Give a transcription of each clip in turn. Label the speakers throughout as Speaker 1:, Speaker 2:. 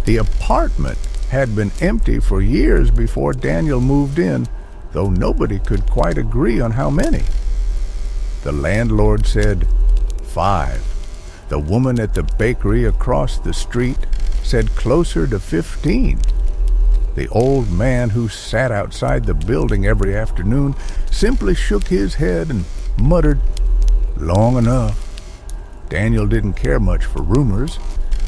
Speaker 1: The apartment had been empty for years before Daniel moved in, though nobody could quite agree on how many. The landlord said 5. The woman at the bakery across the street said closer to 15. The old man who sat outside the building every afternoon simply shook his head and muttered, "Long enough." Daniel didn't care much for rumors.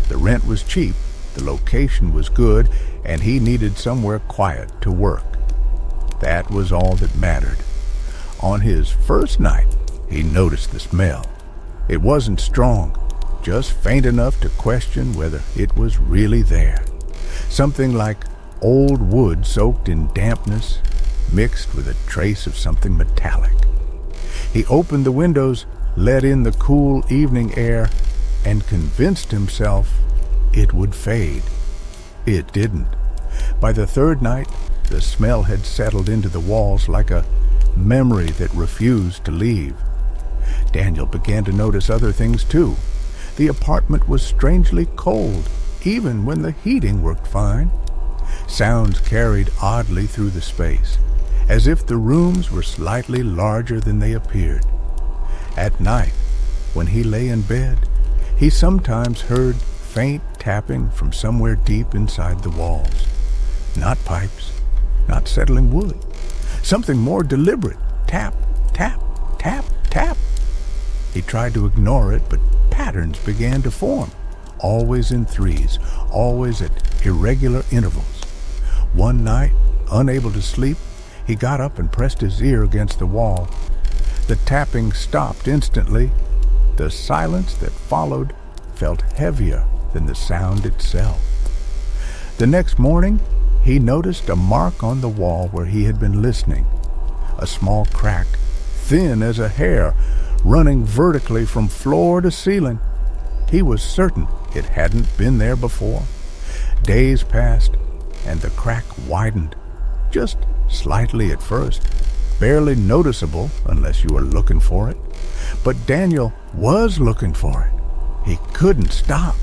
Speaker 1: The rent was cheap, the location was good, and he needed somewhere quiet to work. That was all that mattered. On his first night, he noticed the smell. It wasn't strong, just faint enough to question whether it was really there. Something like old wood soaked in dampness, mixed with a trace of something metallic. He opened the windows, let in the cool evening air, and convinced himself it would fade. It didn't. By the third night, the smell had settled into the walls like a memory that refused to leave. Daniel began to notice other things too. The apartment was strangely cold, even when the heating worked fine. Sounds carried oddly through the space, as if the rooms were slightly larger than they appeared. At night, when he lay in bed, he sometimes heard faint tapping from somewhere deep inside the walls. Not pipes, not settling wood. Something more deliberate. Tap, tap, tap, tap. He tried to ignore it, but patterns began to form, always in threes, always at irregular intervals. One night, unable to sleep, he got up and pressed his ear against the wall. The tapping stopped instantly. The silence that followed felt heavier than the sound itself. The next morning, he noticed a mark on the wall where he had been listening. A small crack, thin as a hair, running vertically from floor to ceiling. He was certain it hadn't been there before. Days passed, and the crack widened, just slightly at first, barely noticeable unless you were looking for it. But Daniel was looking for it. He couldn't stop.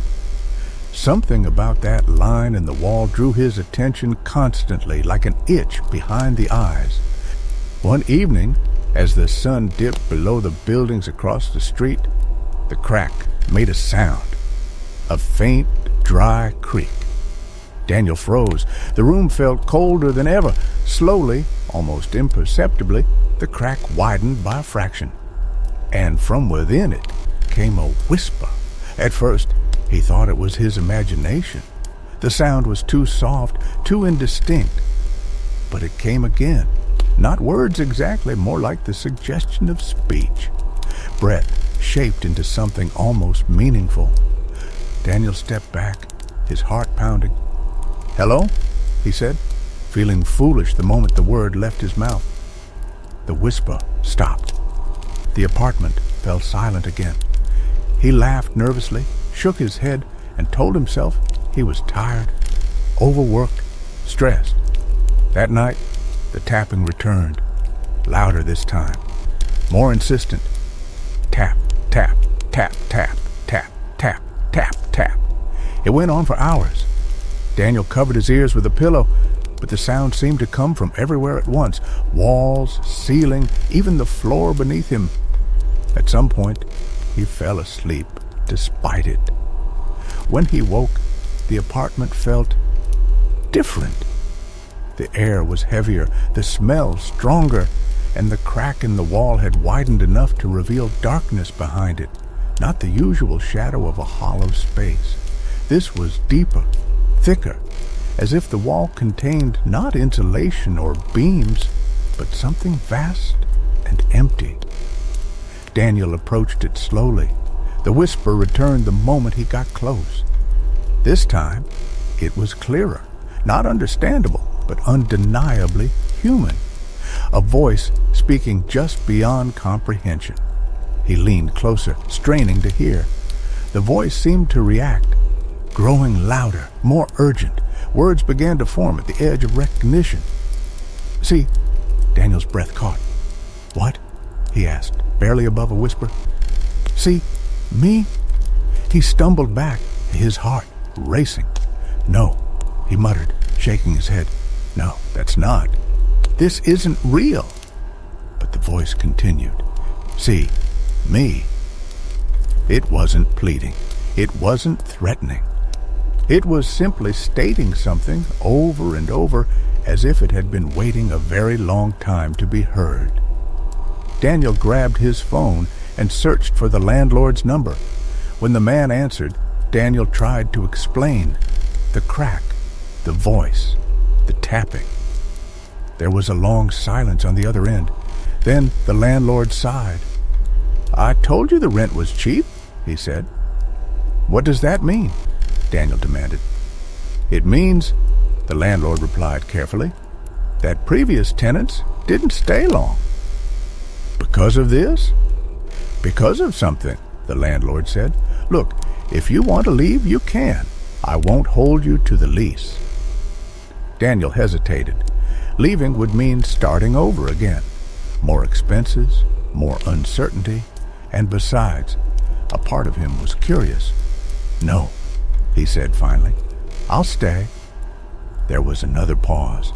Speaker 1: Something about that line in the wall drew his attention constantly, like an itch behind the eyes. One evening, as the sun dipped below the buildings across the street, the crack made a sound, a faint, dry creak. Daniel froze. The room felt colder than ever. Slowly, almost imperceptibly, the crack widened by a fraction. And from within it came a whisper. At first, he thought it was his imagination. The sound was too soft, too indistinct. But it came again. Not words exactly, more like the suggestion of speech. Breath shaped into something almost meaningful. Daniel stepped back, his heart pounding. "Hello?" he said, feeling foolish the moment the word left his mouth. The whisper stopped. The apartment fell silent again. He laughed nervously, shook his head, and told himself he was tired, overworked, stressed. That night, the tapping returned, louder this time, more insistent. Tap, tap, tap, tap, tap, tap, tap, tap. It went on for hours. Daniel covered his ears with a pillow, but the sound seemed to come from everywhere at once. Walls, ceiling, even the floor beneath him. At some point, he fell asleep despite it. When he woke, the apartment felt different. The air was heavier, the smell stronger, and the crack in the wall had widened enough to reveal darkness behind it, not the usual shadow of a hollow space. This was deeper, thicker, as if the wall contained not insulation or beams, but something vast and empty. Daniel approached it slowly. The whisper returned the moment he got close. This time, it was clearer, not understandable, but undeniably human. A voice speaking just beyond comprehension. He leaned closer, straining to hear. The voice seemed to react, growing louder, more urgent. Words began to form at the edge of recognition. "See," Daniel's breath caught. "What?" he asked, barely above a whisper. "See, me?" He stumbled back, his heart racing. "No," he muttered, shaking his head. "No, that's not. This isn't real." But the voice continued. "See, me." It wasn't pleading. It wasn't threatening. It was simply stating something over and over as if it had been waiting a very long time to be heard. Daniel grabbed his phone and searched for the landlord's number. When the man answered, Daniel tried to explain the crack, the voice, the tapping. There was a long silence on the other end. Then the landlord sighed. "I told you the rent was cheap," he said. "What does that mean?" Daniel demanded. "It means," the landlord replied carefully, "that previous tenants didn't stay long." "Because of this?" "Because of something," the landlord said. "Look, if you want to leave, you can. I won't hold you to the lease." Daniel hesitated. Leaving would mean starting over again. More expenses, more uncertainty, and besides, a part of him was curious. "No," he said finally. "I'll stay." There was another pause.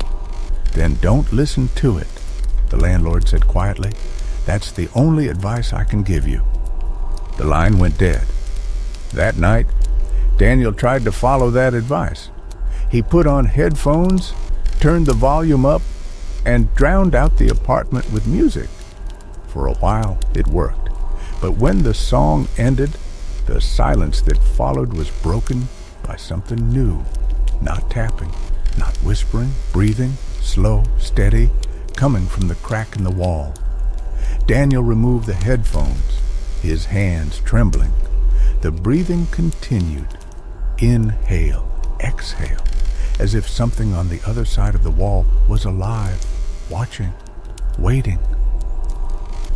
Speaker 1: "Then don't listen to it," the landlord said quietly. "That's the only advice I can give you." The line went dead. That night, Daniel tried to follow that advice. He put on headphones, turned the volume up, and drowned out the apartment with music. For a while, it worked. But when the song ended, the silence that followed was broken by something new. Not tapping, not whispering, breathing, slow, steady, coming from the crack in the wall. Daniel removed the headphones, his hands trembling. The breathing continued. Inhale, exhale, as if something on the other side of the wall was alive, watching, waiting.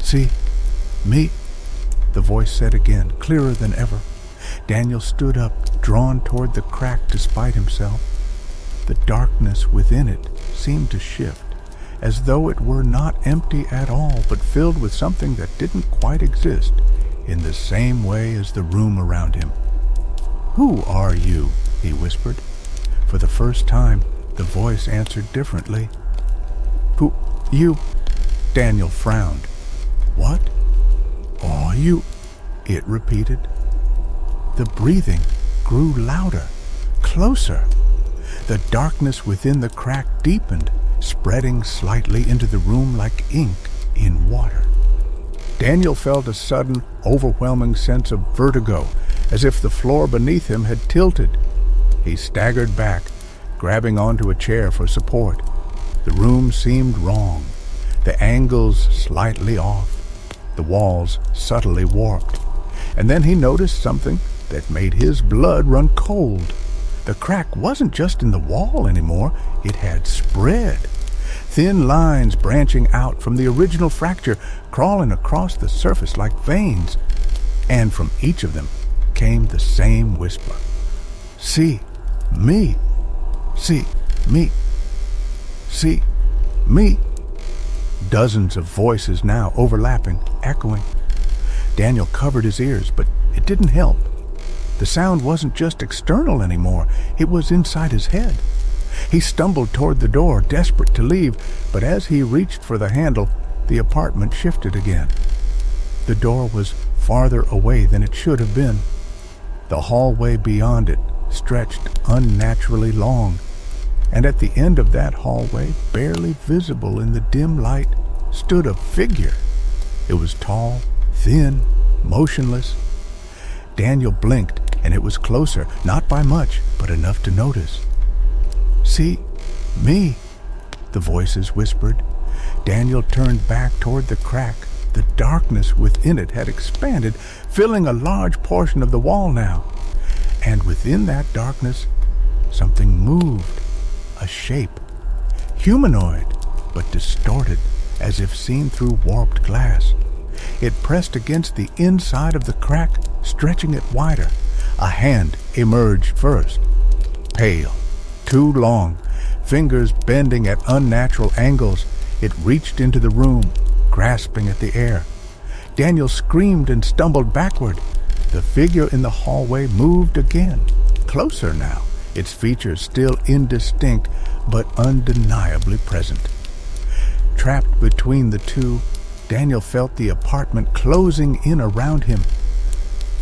Speaker 1: "See, me," the voice said again, clearer than ever. Daniel stood up, drawn toward the crack despite himself. The darkness within it seemed to shift, as though it were not empty at all, but filled with something that didn't quite exist, in the same way as the room around him. "Who are you?" he whispered. For the first time, the voice answered differently. "Who, you?" Daniel frowned. "What?" "Oh, you," it repeated. The breathing grew louder, closer. The darkness within the crack deepened, spreading slightly into the room like ink in water. Daniel felt a sudden, overwhelming sense of vertigo, as if the floor beneath him had tilted. He staggered back, grabbing onto a chair for support. The room seemed wrong, the angles slightly off, the walls subtly warped. And then he noticed something that made his blood run cold. The crack wasn't just in the wall anymore, it had spread. Thin lines branching out from the original fracture, crawling across the surface like veins. And from each of them came the same whisper. "See me. See me. See me." Dozens of voices now overlapping, echoing. Daniel covered his ears, but it didn't help. The sound wasn't just external anymore, it was inside his head. He stumbled toward the door, desperate to leave, but as he reached for the handle, the apartment shifted again. The door was farther away than it should have been. The hallway beyond it stretched unnaturally long, and at the end of that hallway, barely visible in the dim light, stood a figure. It was tall, thin, motionless. Daniel blinked, and it was closer, not by much, but enough to notice. "See me," the voices whispered. Daniel turned back toward the crack. The darkness within it had expanded, filling a large portion of the wall now. And within that darkness, something moved, a shape. Humanoid, but distorted, as if seen through warped glass. It pressed against the inside of the crack, stretching it wider. A hand emerged first. Pale, too long, fingers bending at unnatural angles, it reached into the room, grasping at the air. Daniel screamed and stumbled backward. The figure in the hallway moved again, closer now, its features still indistinct but undeniably present. Trapped between the two, Daniel felt the apartment closing in around him.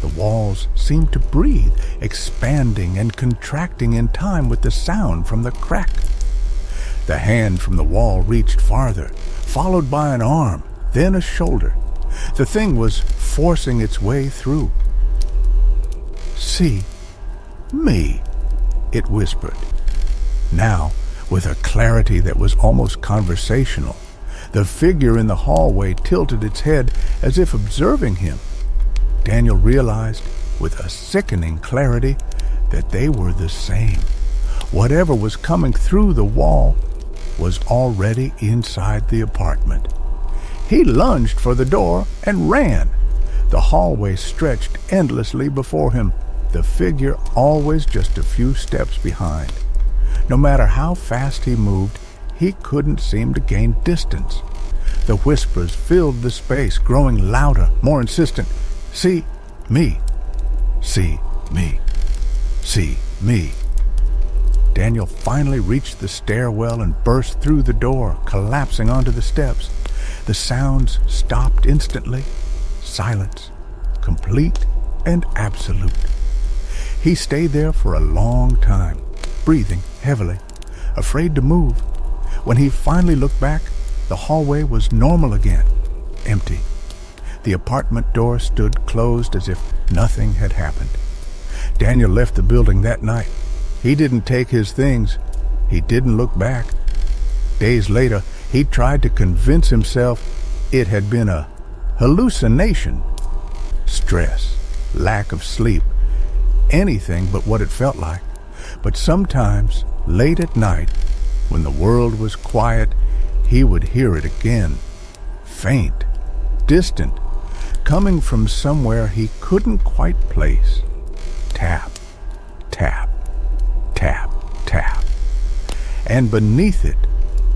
Speaker 1: The walls seemed to breathe, expanding and contracting in time with the sound from the crack. The hand from the wall reached farther, followed by an arm, then a shoulder. The thing was forcing its way through. "See me," it whispered. Now, with a clarity that was almost conversational, the figure in the hallway tilted its head as if observing him. Daniel realized, with a sickening clarity, that they were the same. Whatever was coming through the wall was already inside the apartment. He lunged for the door and ran. The hallway stretched endlessly before him, the figure always just a few steps behind. No matter how fast he moved, he couldn't seem to gain distance. The whispers filled the space, growing louder, more insistent. "See me. See me. See me." Daniel finally reached the stairwell and burst through the door, collapsing onto the steps. The sounds stopped instantly. Silence, complete and absolute. He stayed there for a long time, breathing heavily, afraid to move. When he finally looked back, the hallway was normal again, empty. The apartment door stood closed as if nothing had happened. Daniel left the building that night. He didn't take his things. He didn't look back. Days later, he tried to convince himself it had been a hallucination. Stress, lack of sleep, anything but what it felt like. But sometimes, late at night, when the world was quiet, he would hear it again. Faint, distant, coming from somewhere he couldn't quite place. Tap, tap, tap, tap. And beneath it,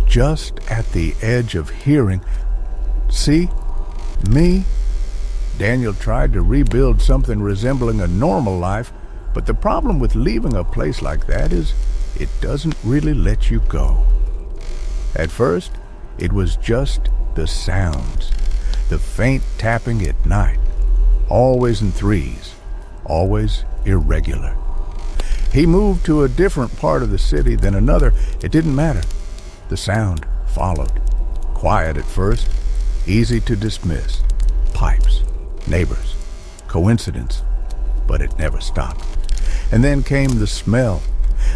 Speaker 1: just at the edge of hearing, "See me?" Daniel tried to rebuild something resembling a normal life, but the problem with leaving a place like that is it doesn't really let you go. At first, it was just the sounds, the faint tapping at night, always in threes, always irregular. He moved to a different part of the city, then another. It didn't matter. The sound followed. Quiet at first, easy to dismiss. Pipes, neighbors, coincidence, but it never stopped. And then came the smell,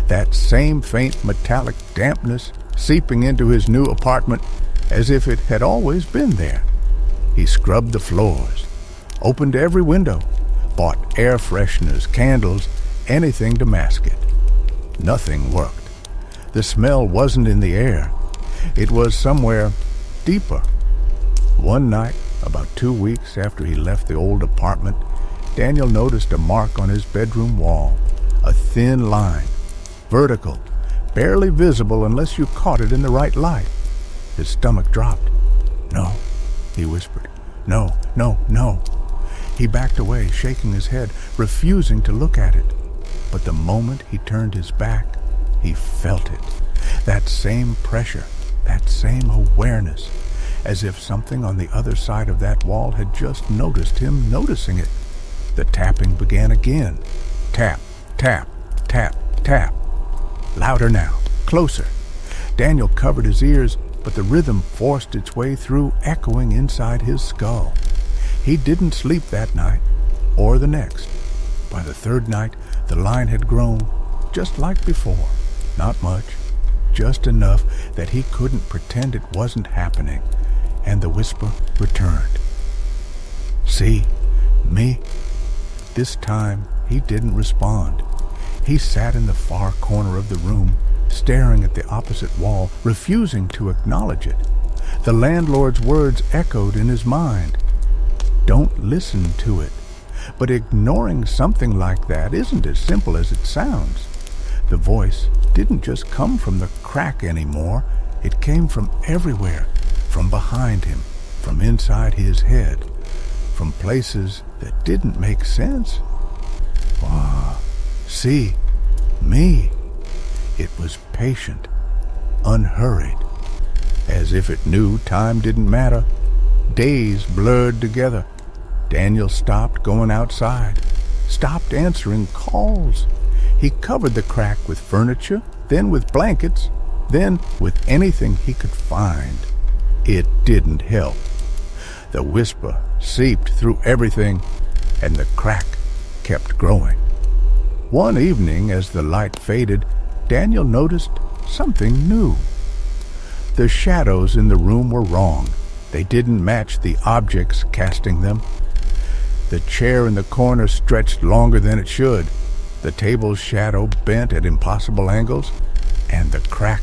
Speaker 1: that same faint metallic dampness seeping into his new apartment as if it had always been there. He scrubbed the floors, opened every window, bought air fresheners, candles, anything to mask it. Nothing worked. The smell wasn't in the air. It was somewhere deeper. One night, about 2 weeks after he left the old apartment, Daniel noticed a mark on his bedroom wall, a thin line, vertical, barely visible unless you caught it in the right light. His stomach dropped. "No," he whispered. "No, no, no." He backed away, shaking his head, refusing to look at it. But the moment he turned his back, he felt it. That same pressure, that same awareness, as if something on the other side of that wall had just noticed him noticing it. The tapping began again. Tap, tap, tap, tap. Louder now, closer. Daniel covered his ears, but the rhythm forced its way through, echoing inside his skull. He didn't sleep that night, or the next. By the third night, the line had grown, just like before. Not much, just enough that he couldn't pretend it wasn't happening, and the whisper returned. "See me?" This time, he didn't respond. He sat in the far corner of the room, staring at the opposite wall, refusing to acknowledge it. The landlord's words echoed in his mind. Don't listen to it. But ignoring something like that isn't as simple as it sounds. The voice didn't just come from the crack anymore. It came from everywhere, from behind him, from inside his head, from places that didn't make sense. "Ah, see me. It was patient, unhurried, as if it knew time didn't matter. Days blurred together. Daniel stopped going outside, stopped answering calls. He covered the crack with furniture, then with blankets, then with anything he could find. It didn't help. The whisper seeped through everything, and the crack kept growing. One evening, as the light faded, Daniel noticed something new. The shadows in the room were wrong. They didn't match the objects casting them. The chair in the corner stretched longer than it should. The table's shadow bent at impossible angles, and the crack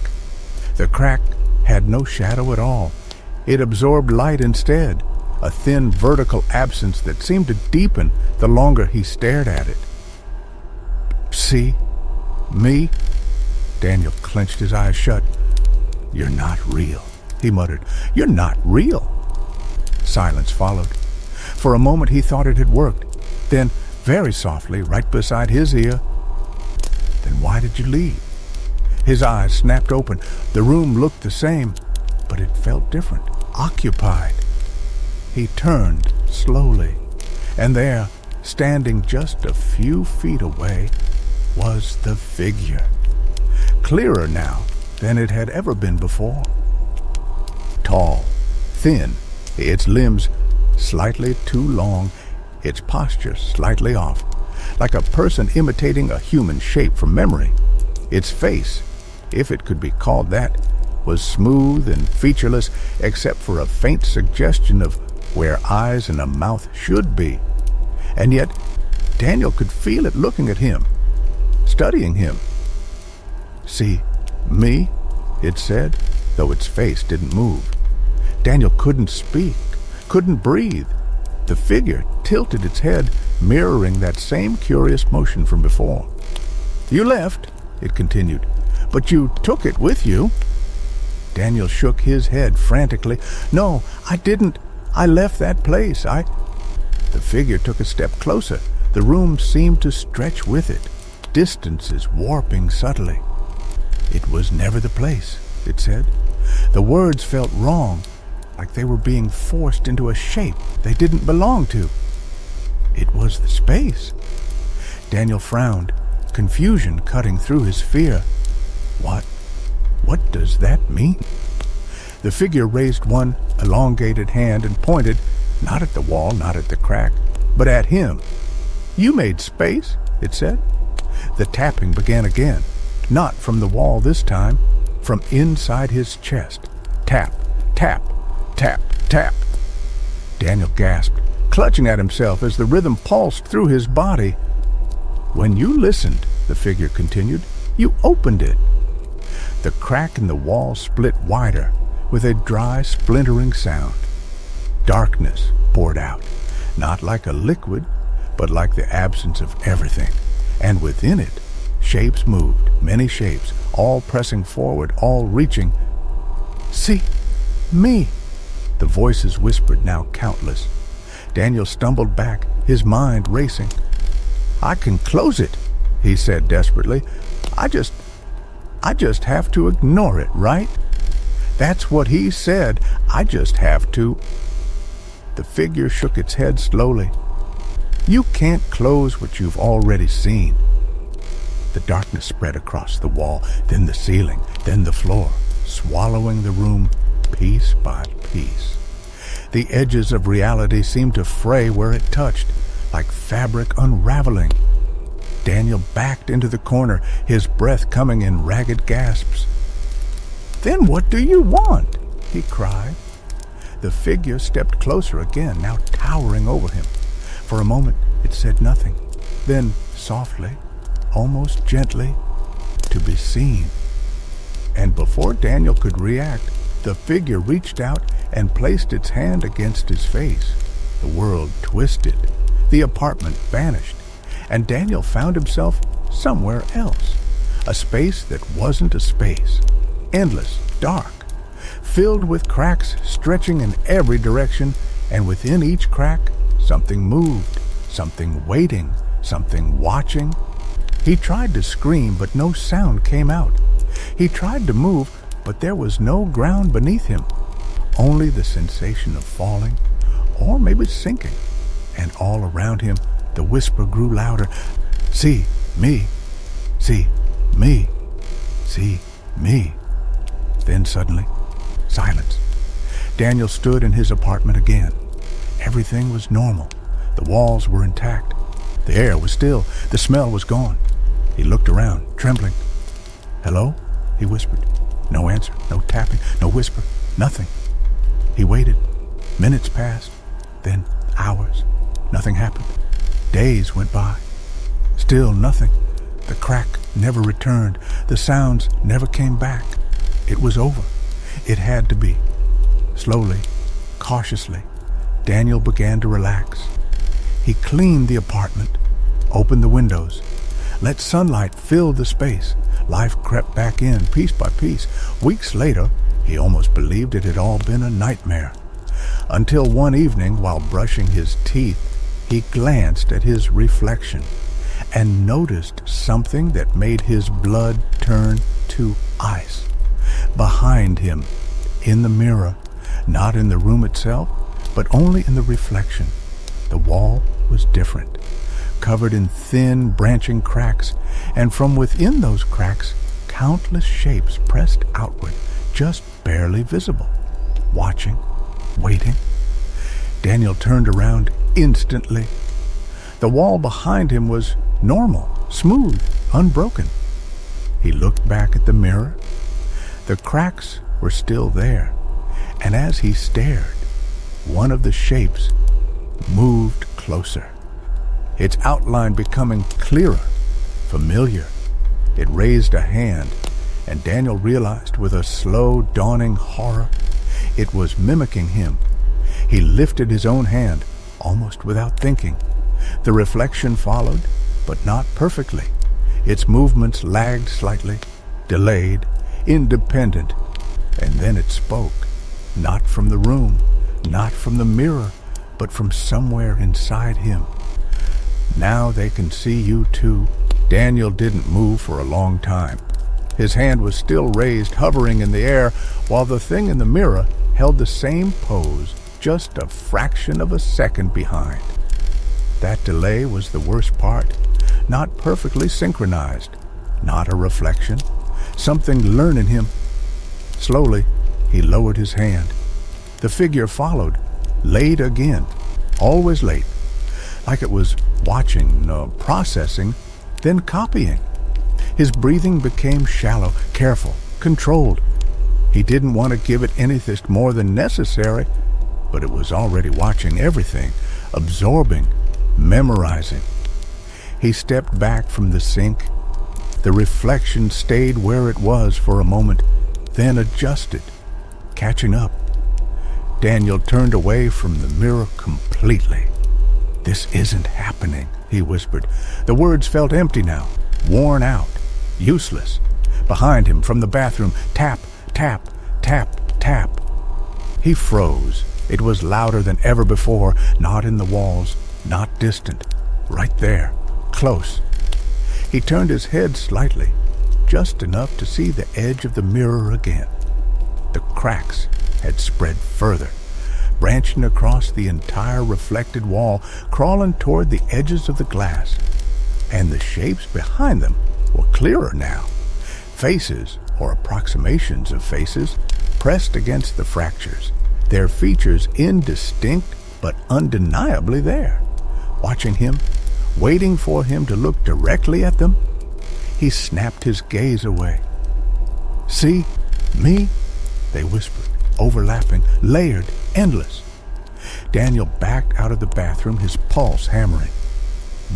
Speaker 1: had no shadow at all. It absorbed light instead, a thin vertical absence that seemed to deepen the longer he stared at it. See? Me? Daniel clenched his eyes shut. "You're not real," he muttered. "You're not real." Silence followed. For a moment he thought it had worked. Then, very softly, right beside his ear, "Then why did you leave?" His eyes snapped open. The room looked the same, but it felt different, occupied. He turned slowly, and there, standing just a few feet away, was the figure. Clearer now than it had ever been before. Tall, thin, its limbs slightly too long, its posture slightly off, like a person imitating a human shape from memory. Its face, if it could be called that, was smooth and featureless except for a faint suggestion of where eyes and a mouth should be. And yet, Daniel could feel it looking at him, studying him. "See, me?" it said, though its face didn't move. Daniel couldn't speak, couldn't breathe. The figure tilted its head, mirroring that same curious motion from before. "You left," it continued, "but you took it with you." Daniel shook his head frantically. "No, I didn't. I left that place. The figure took a step closer. The room seemed to stretch with it, distances warping subtly. "It was never the place," it said. The words felt wrong, like they were being forced into a shape they didn't belong to. It was the space. Daniel frowned, confusion cutting through his fear. What does that mean? The figure raised one elongated hand and pointed, not at the wall, not at the crack, but at him. "You made space," it said. The tapping began again, not from the wall this time, from inside his chest. Tap, tap, tap, tap. Daniel gasped, clutching at himself as the rhythm pulsed through his body. "When you listened," the figure continued, "you opened it." The crack in the wall split wider, with a dry, splintering sound. Darkness poured out, not like a liquid, but like the absence of everything. And within it, shapes moved, many shapes, all pressing forward, all reaching. "See, me," the voices whispered, now countless. Daniel stumbled back, his mind racing. "I can close it," he said desperately. I just have to ignore it, right? That's what he said. I just have to." The figure shook its head slowly. "You can't close what you've already seen." The darkness spread across the wall, then the ceiling, then the floor, swallowing the room piece by piece. The edges of reality seemed to fray where it touched, like fabric unraveling. Daniel backed into the corner, his breath coming in ragged gasps. "Then what do you want?" he cried. The figure stepped closer again, now towering over him. For a moment it said nothing. Then, softly, almost gently, "To be seen." And before Daniel could react, the figure reached out and placed its hand against his face. The world twisted. The apartment vanished. And Daniel found himself somewhere else. A space that wasn't a space. Endless, dark, filled with cracks stretching in every direction, and within each crack, something moved, something waiting, something watching. He tried to scream, but no sound came out. He tried to move, but there was no ground beneath him, only the sensation of falling, or maybe sinking. And all around him, the whisper grew louder. See me, see me, see me. Then suddenly, silence. Daniel stood in his apartment again. Everything was normal. The walls were intact. The air was still. The smell was gone. He looked around, trembling. "Hello?" he whispered. No answer, no tapping, no whisper, nothing. He waited. Minutes passed, then hours. Nothing happened. Days went by. Still nothing. The crack never returned. The sounds never came back. It was over. It had to be. Slowly, cautiously, Daniel began to relax. He cleaned the apartment, opened the windows, let sunlight fill the space. Life crept back in, piece by piece. Weeks later, he almost believed it had all been a nightmare. Until one evening, while brushing his teeth, he glanced at his reflection and noticed something that made his blood turn to ice. Behind him, in the mirror, not in the room itself, but only in the reflection, the wall was different, covered in thin, branching cracks, and from within those cracks, countless shapes pressed outward, just barely visible, watching, waiting. Daniel turned around instantly. The wall behind him was normal, smooth, unbroken. He looked back at the mirror. The cracks were still there, and as he stared, one of the shapes moved closer, its outline becoming clearer, familiar. It raised a hand, and Daniel realized with a slow, dawning horror, it was mimicking him. He lifted his own hand, almost without thinking. The reflection followed, but not perfectly. Its movements lagged slightly, delayed, independent, and then it spoke, not from the room, not from the mirror, but from somewhere inside him. "Now they can see you too." Daniel didn't move for a long time. His hand was still raised, hovering in the air, while the thing in the mirror held the same pose, just a fraction of a second behind. That delay was the worst part. Not perfectly synchronized, not a reflection. Something learning him. Slowly, he lowered his hand. The figure followed, late again, always late, like it was watching, processing, then copying. His breathing became shallow, careful, controlled. He didn't want to give it anything more than necessary, but it was already watching everything, absorbing, memorizing. He stepped back from the sink. The reflection stayed where it was for a moment, then adjusted, catching up. Daniel turned away from the mirror completely. "This isn't happening," he whispered. The words felt empty now, worn out, useless. Behind him, from the bathroom, tap, tap, tap, tap. He froze. It was louder than ever before, not in the walls, not distant, right there, close. He turned his head slightly, just enough to see the edge of the mirror again. The cracks had spread further, branching across the entire reflected wall, crawling toward the edges of the glass. And the shapes behind them were clearer now. Faces, or approximations of faces, pressed against the fractures, their features indistinct but undeniably there. Watching him, waiting for him to look directly at them, he snapped his gaze away. "See me?" they whispered, overlapping, layered, endless. Daniel backed out of the bathroom, his pulse hammering.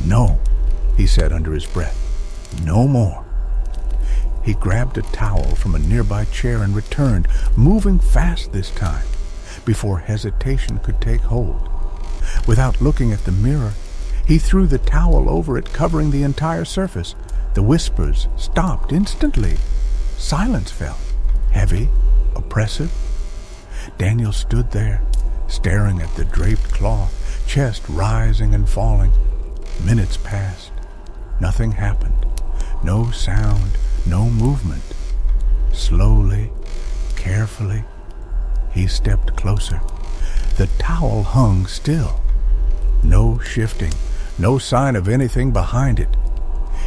Speaker 1: "No," he said under his breath. "No more." He grabbed a towel from a nearby chair and returned, moving fast this time, before hesitation could take hold. Without looking at the mirror, he threw the towel over it, covering the entire surface. The whispers stopped instantly. Silence fell, heavy, oppressive. Daniel stood there, staring at the draped cloth, chest rising and falling. Minutes passed. Nothing happened. No sound, no movement. Slowly, carefully, he stepped closer. The towel hung still. No shifting, no sign of anything behind it.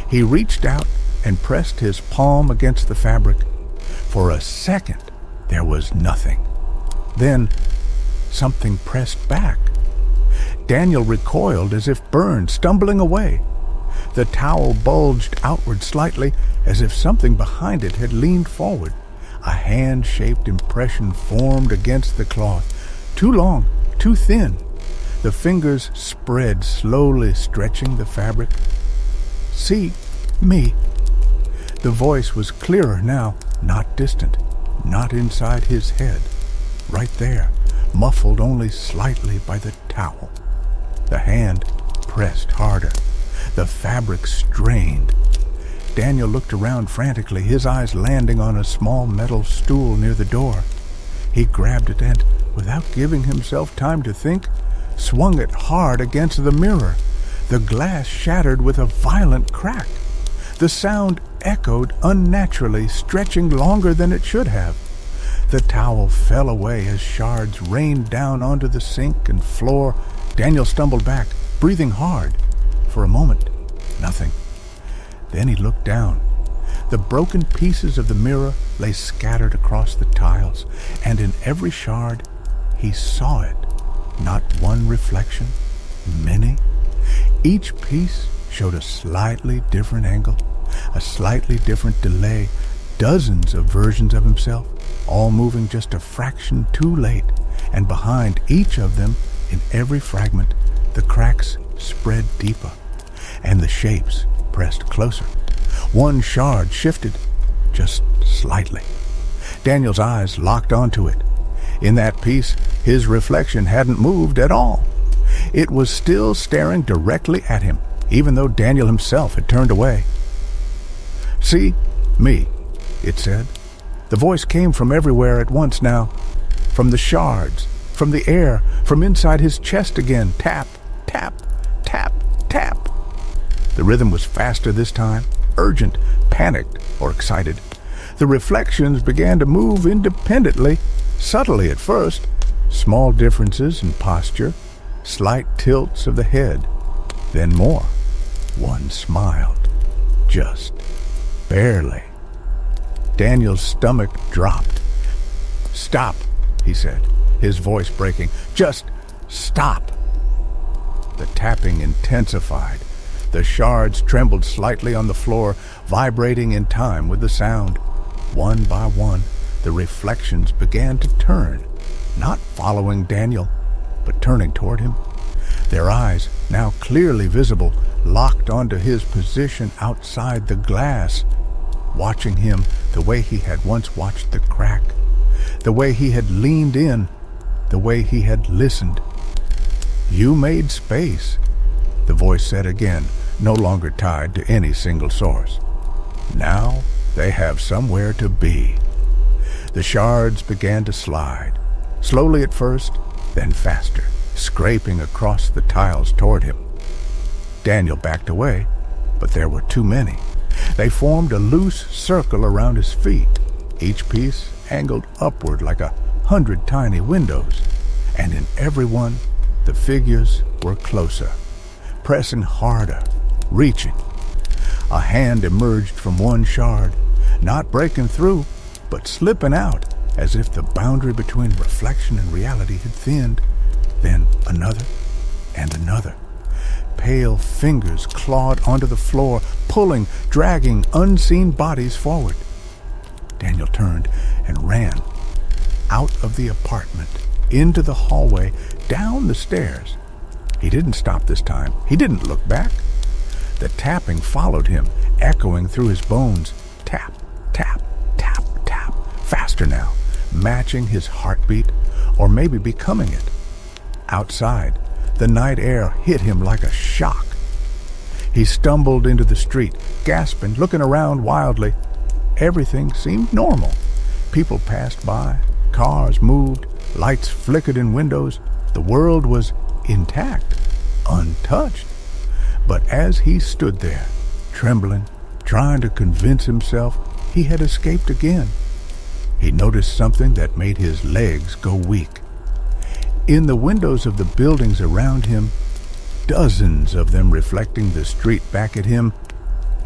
Speaker 1: He reached out and pressed his palm against the fabric. For a second, there was nothing. Then, something pressed back. Daniel recoiled as if burned, stumbling away. The towel bulged outward slightly, as if something behind it had leaned forward. A hand-shaped impression formed against the cloth. Too long, too thin. The fingers spread, slowly stretching the fabric. "See me." The voice was clearer now, not distant, not inside his head. Right there, muffled only slightly by the towel. The hand pressed harder. The fabric strained. Daniel looked around frantically, his eyes landing on a small metal stool near the door. He grabbed it and, without giving himself time to think, swung it hard against the mirror. The glass shattered with a violent crack. The sound echoed unnaturally, stretching longer than it should have. The towel fell away as shards rained down onto the sink and floor. Daniel stumbled back, breathing hard. For a moment, nothing. Then he looked down. The broken pieces of the mirror lay scattered across the tiles, and in every shard he saw it. Not one reflection, many. Each piece showed a slightly different angle, a slightly different delay, dozens of versions of himself, all moving just a fraction too late, and behind each of them, in every fragment, the cracks spread deeper, and the shapes pressed closer. One shard shifted, just slightly. Daniel's eyes locked onto it. In that piece, his reflection hadn't moved at all. It was still staring directly at him, even though Daniel himself had turned away. "See me," it said. The voice came from everywhere at once now. From the shards, from the air, from inside his chest again. Tap, tap, tap, tap. The rhythm was faster this time, urgent, panicked, or excited. The reflections began to move independently, subtly at first, small differences in posture, slight tilts of the head, then more. One smiled, just barely. Daniel's stomach dropped. "Stop," he said, his voice breaking. "Just stop." The tapping intensified. The shards trembled slightly on the floor, vibrating in time with the sound. One by one, the reflections began to turn, not following Daniel, but turning toward him. Their eyes, now clearly visible, locked onto his position outside the glass, watching him the way he had once watched the crack, the way he had leaned in, the way he had listened. "You made space," the voice said again, no longer tied to any single source. "Now they have somewhere to be." The shards began to slide, slowly at first, then faster, scraping across the tiles toward him. Daniel backed away, but there were too many. They formed a loose circle around his feet, each piece angled upward like 100 tiny windows, and in every one, the figures were closer, pressing harder, reaching. A hand emerged from one shard, not breaking through, but slipping out, as if the boundary between reflection and reality had thinned. Then another and another. Pale fingers clawed onto the floor, pulling, dragging unseen bodies forward. Daniel turned and ran out of the apartment, into the hallway, down the stairs. He didn't stop this time. He didn't look back. The tapping followed him, echoing through his bones. Tap, tap, tap, tap. Faster now, matching his heartbeat, or maybe becoming it. Outside, the night air hit him like a shock. He stumbled into the street, gasping, looking around wildly. Everything seemed normal. People passed by, cars moved, lights flickered in windows. The world was intact, untouched. But as he stood there, trembling, trying to convince himself he had escaped again. He noticed something that made his legs go weak. In the windows of the buildings around him, dozens of them reflecting the street back at him,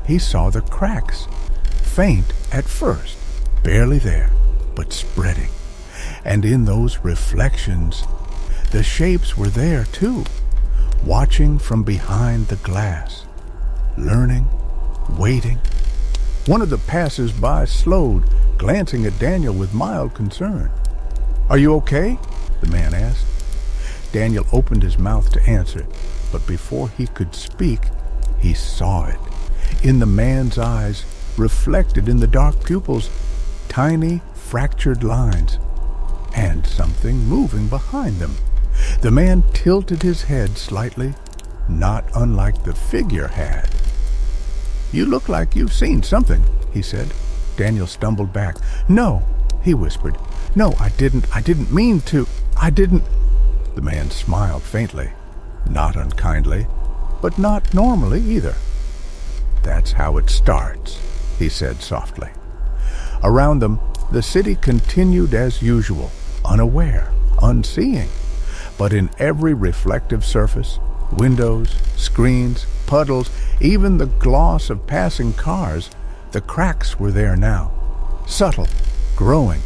Speaker 1: he saw the cracks, faint at first, barely there, but spreading. And in those reflections, the shapes were there too, watching from behind the glass, learning, waiting. One of the passers-by slowed, glancing at Daniel with mild concern. "Are you okay?" the man asked. Daniel opened his mouth to answer, but before he could speak, he saw it. In the man's eyes, reflected in the dark pupils, tiny, fractured lines, and something moving behind them. The man tilted his head slightly, not unlike the figure had. "You look like you've seen something," he said. Daniel stumbled back. "No," he whispered. "No, I didn't mean to. I didn't." The man smiled faintly, not unkindly, but not normally either. "That's how it starts," he said softly. Around them, the city continued as usual, unaware, unseeing. But in every reflective surface, windows, screens, puddles, even the gloss of passing cars, the cracks were there now, subtle, growing,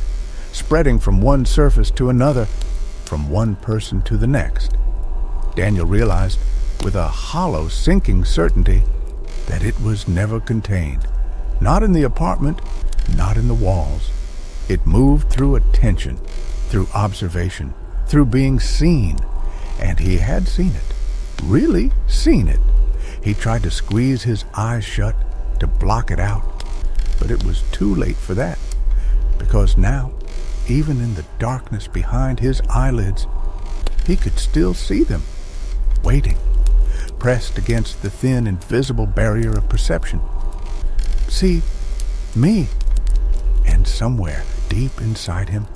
Speaker 1: spreading from one surface to another, from one person to the next. Daniel realized, with a hollow, sinking certainty, that it was never contained. Not in the apartment, not in the walls. It moved through attention, through observation, through being seen. And he had seen it. Really seen it. He tried to squeeze his eyes shut, to block it out. But it was too late for that. Because now, even in the darkness behind his eyelids, he could still see them, waiting, pressed against the thin, invisible barrier of perception. See me. And somewhere, deep inside him,